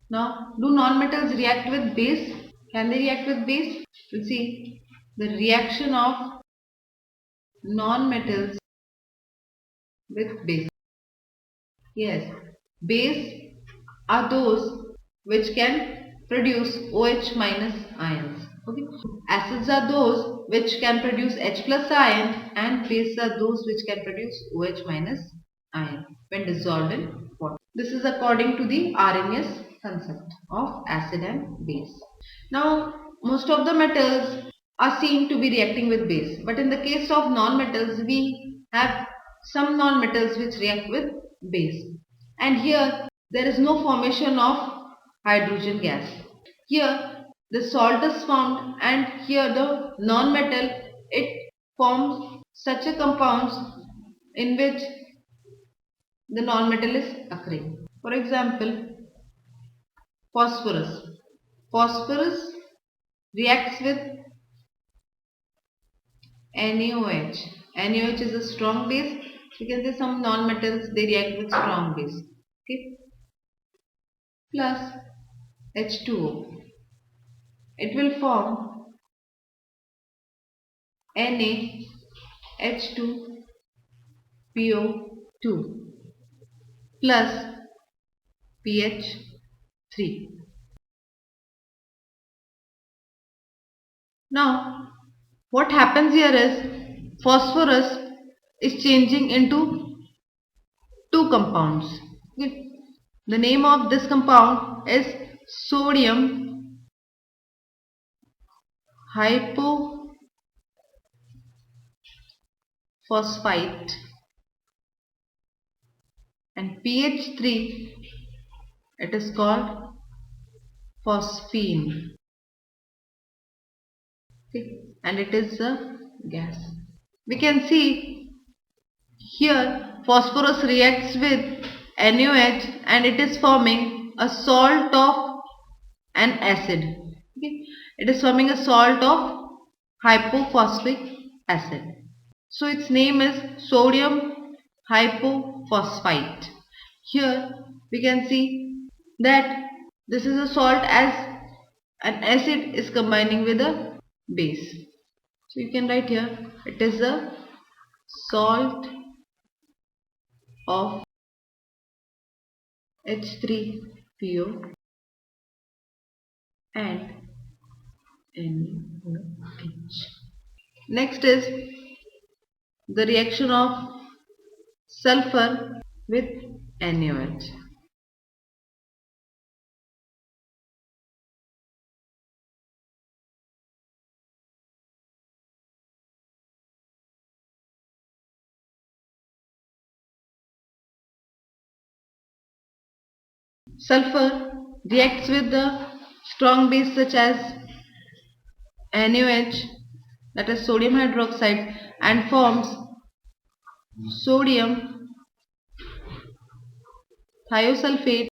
Now, do non-metals react with base? Can they react with base? We'll see the reaction of non-metals with base. Yes, base are those which can produce OH minus ions. Okay. Acids are those which can produce H plus ion, and bases are those which can produce OH minus ion when dissolved in water. This is according to the Arrhenius concept of acid and base. Now, most of the metals are seen to be reacting with base, but in the case of non-metals, we have some non-metals which react with base, and here there is no formation of hydrogen gas. Here the salt is formed, and here the non-metal, it forms such a compounds in which the non-metal is occurring. For example, phosphorus. Phosphorus reacts with NaOH. NaOH is a strong base. You can say some non-metals, they react with strong base. Okay. Plus H2O. It will form NaH2PO2 plus pH 3. Now, what happens here is phosphorus is changing into two compounds. Okay. The name of this compound is sodium hypophosphite, and pH 3, it is called phosphine. Okay. And it is a gas. We can see here phosphorus reacts with NaOH and it is forming a salt of an acid. Okay. It is forming a salt of hypophosphoric acid. So its name is sodium hypophosphite. Here we can see that this is a salt as an acid is combining with a base. So you can write here it is a salt of H3PO and NaOH. Next is the reaction of sulfur with NaOH. Sulfur reacts with the strong base such as NaOH, that is sodium hydroxide, and forms sodium thiosulfate,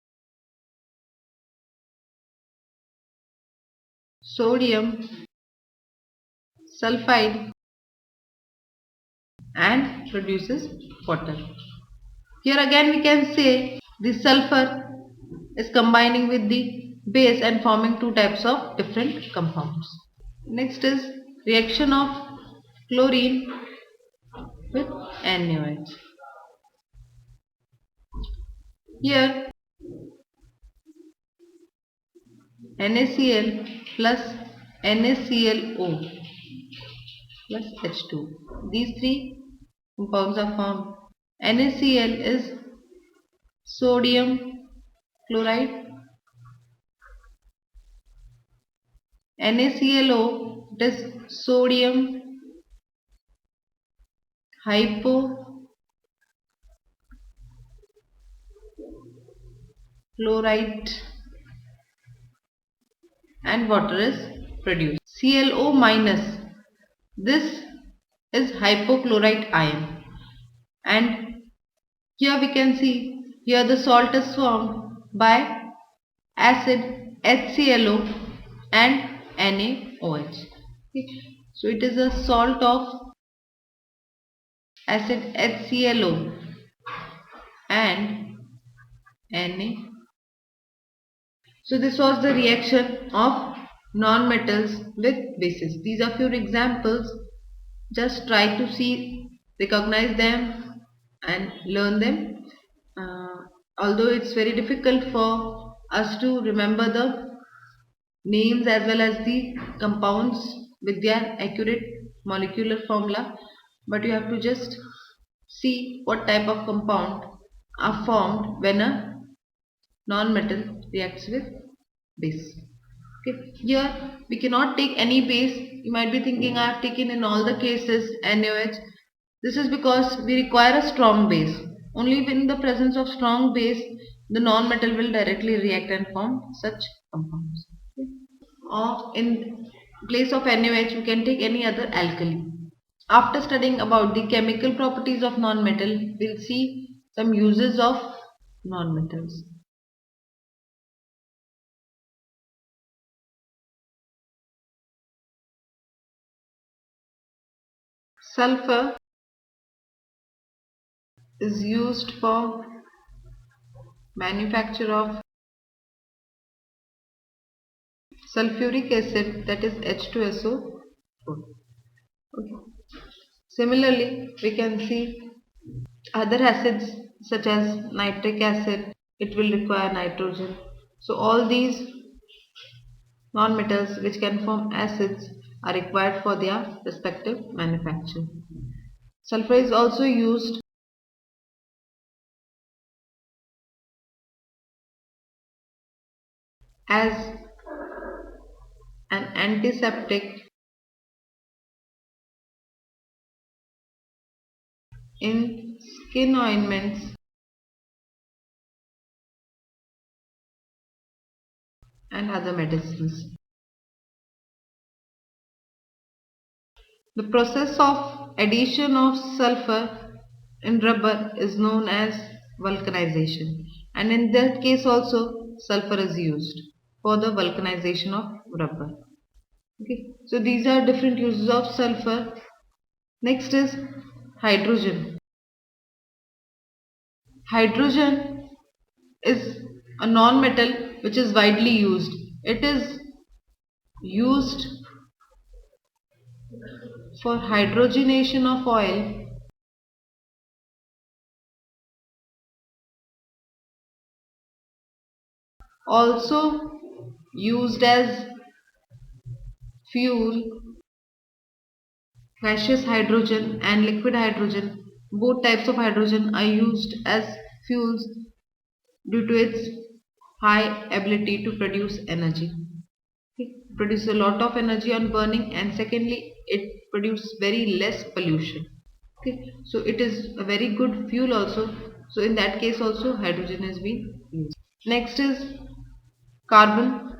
sodium sulfide, and produces water. Here again we can say the sulfur is combining with the base and forming two types of different compounds. Next is reaction of chlorine with NaOH. Here NaCl plus NaClO plus H2. These three compounds are formed. NaCl is sodium chloride. NaClO, it is sodium hypochlorite, and water is produced. ClO minus, this is hypochlorite ion, and here we can see here the salt is formed by acid HClO and NaOH. Okay. So it is a salt of acid HClO and Na. So this was the reaction of non-metals with bases. These are few examples. Just try to see, recognize them and learn them. Although it's very difficult for us to remember the names as well as the compounds with their accurate molecular formula, but you have to just see what type of compound are formed when a non-metal reacts with base. Okay, here we cannot take any base. You might be thinking I have taken in all the cases NaOH. This is because we require a strong base. Only in the presence of strong base the non-metal will directly react and form such compounds. Okay. Or in place of NaOH we can take any other alkali. After studying about the chemical properties of non-metal, we'll see some uses of non-metals. Sulfur is used for manufacture of sulfuric acid, that is H2SO4. Okay. Similarly, we can see other acids such as nitric acid, it will require nitrogen. So all these non-metals which can form acids are required for their respective manufacture. Sulfur is also used as an antiseptic in skin ointments and other medicines. The process of addition of sulfur in rubber is known as vulcanization, and in that case also sulfur is used for the vulcanization of rubber. Okay, so these are different uses of sulfur. Next is hydrogen. Hydrogen is a non-metal which is widely used. It is used for hydrogenation of oil, also used as fuel. Gaseous hydrogen and liquid hydrogen, both types of hydrogen are used as fuels due to its high ability to produce energy. It produces a lot of energy on burning, and secondly it produces very less pollution. Okay, so it is a very good fuel also. So in that case also hydrogen is being used. Next is carbon.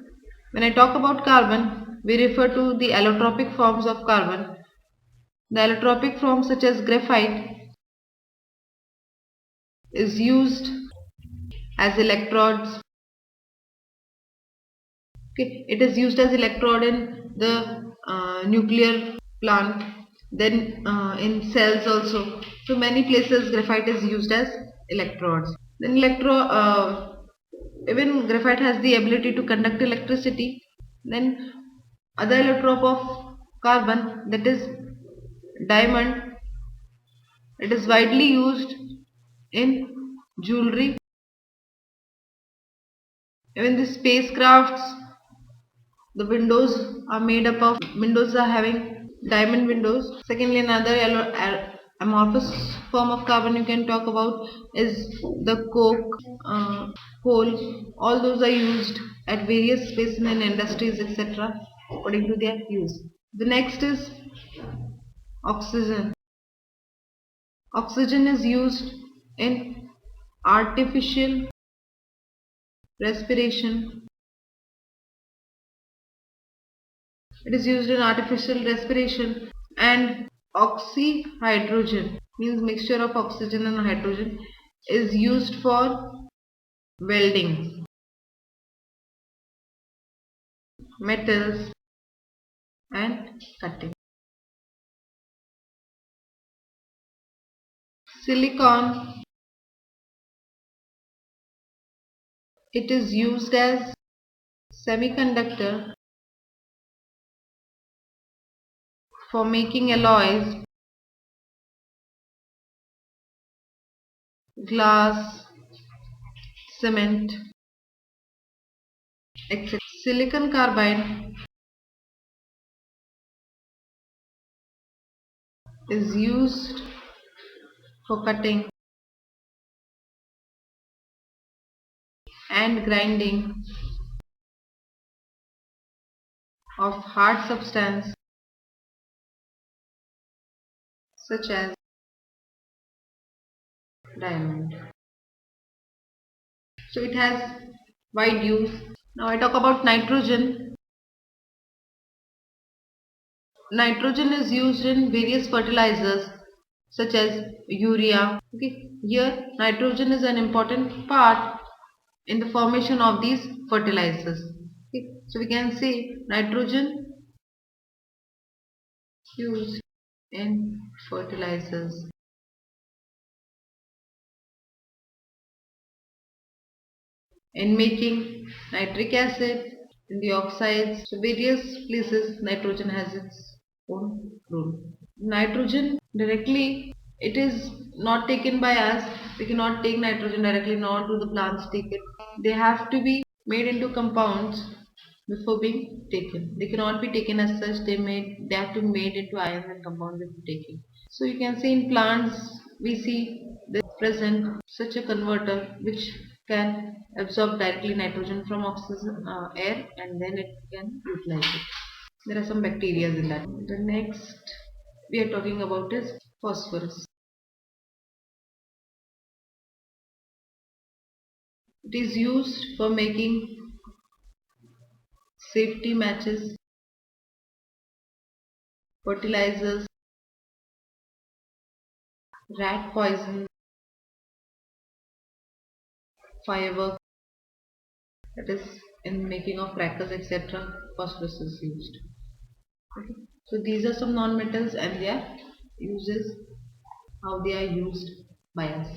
When I talk about carbon, we refer to the allotropic forms of carbon. The allotropic forms such as graphite is used as electrodes. Okay, it is used as electrode in the nuclear plant, then in cells also. So many places graphite is used as electrodes. Then even graphite has the ability to conduct electricity. Then other allotrope of carbon, that is diamond, it is widely used in jewelry. Even the spacecrafts, the windows are made up of windows are having diamond windows. Secondly, another amorphous form of carbon you can talk about is the coke, coal. All those are used at various spaces in industries, etc., according to their use. The next is oxygen. Oxygen is used in artificial respiration. It is used in artificial respiration, and oxyhydrogen means mixture of oxygen and hydrogen is used for welding metals and cutting. Silicon, it is used as semiconductor for making alloys, glass, cement, etc. Silicon carbide is used for cutting and grinding of hard substance such as diamond. So it has wide use. Now I talk about nitrogen. Nitrogen is used in various fertilizers such as urea. Okay, here nitrogen is an important part in the formation of these fertilizers. Okay, so we can say nitrogen used in fertilizers in making nitric acid in the oxides. So various places nitrogen has its own role. Nitrogen directly, it is not taken by us. We cannot take nitrogen directly, nor do the plants take it. They have to be made into compounds before being taken. They cannot be taken as such. They have to be made into ions and compounds before taking. So you can see in plants we see this present such a converter which can absorb directly nitrogen from oxygen air, and then it can utilize it. There are some bacteria in that. The next we are talking about is phosphorus. It is used for making safety matches, fertilizers, rat poison, firework, that is in making of crackers, etc. Phosphorus is used. Okay. So these are some non-metals and their uses, how they are used by us.